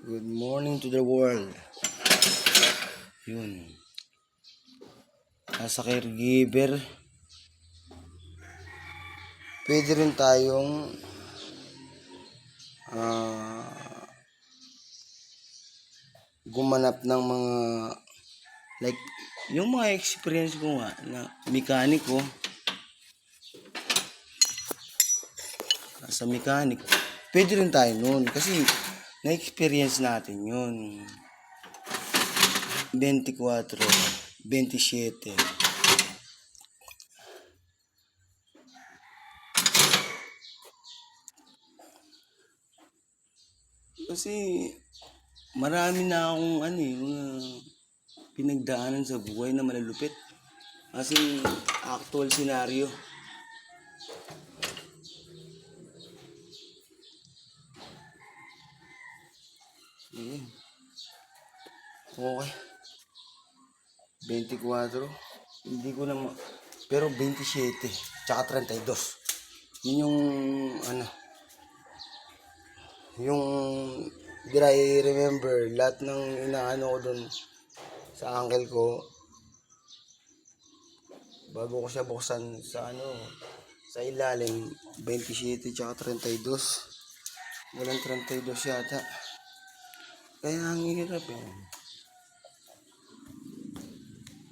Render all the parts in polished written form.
Good morning to the world. Yun. Nasa caregiver. Pwede rin tayong gumanap ng mga like yung mga experience ko nga na mekaniko. Sa mechanic, pwede rin tayo nun kasi na-experience natin yun. 24, 27. Kasi marami na akong mga pinagdaanan sa buhay na malalupit. Kasi actual scenario. Ayan. Okay. 24. Hindi ko na pero 27. Tsaka 32. Yun yung yung I remember lahat ng inaano ko dun sa uncle ko bago ko siya buksan sa sa ilalim 27 tsaka 32. Walang 32 yata. Kaya ang hirap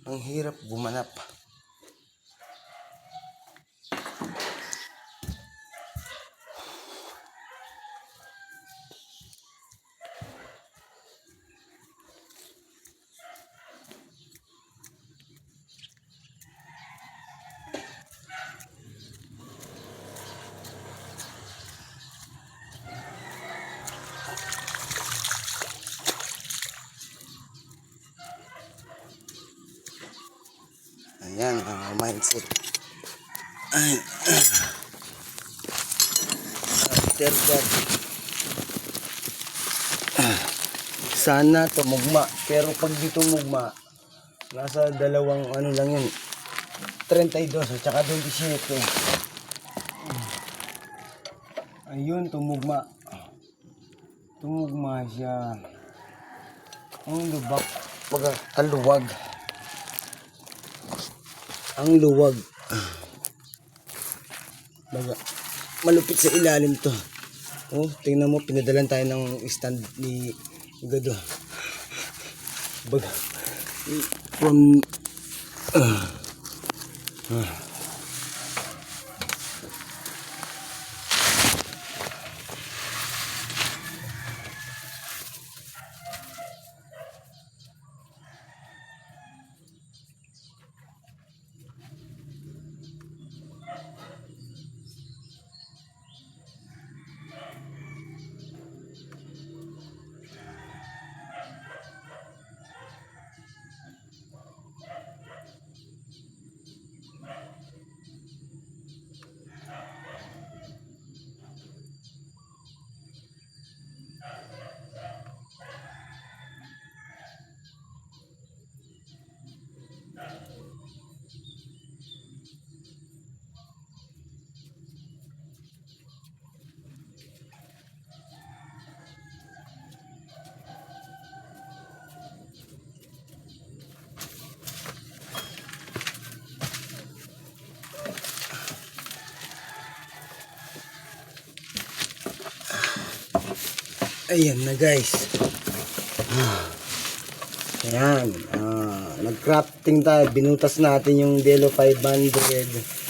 Ang hirap gumanap. Ayan, mindset. After that, sana tumugma. Pero pag di tumugma, nasa dalawang lang yun. 32 at saka 27. Ayun, tumugma. Tumugma siya. Ang lubak. Kaluwag. Ang luwag. Baga, malupit sa ilalim to. Oh, tingnan mo, pinadalan tayo ng stand ni Gado. Baga, from ayan na guys. Ayan. Nag-crafting tayo. Binutas natin yung Delo 500.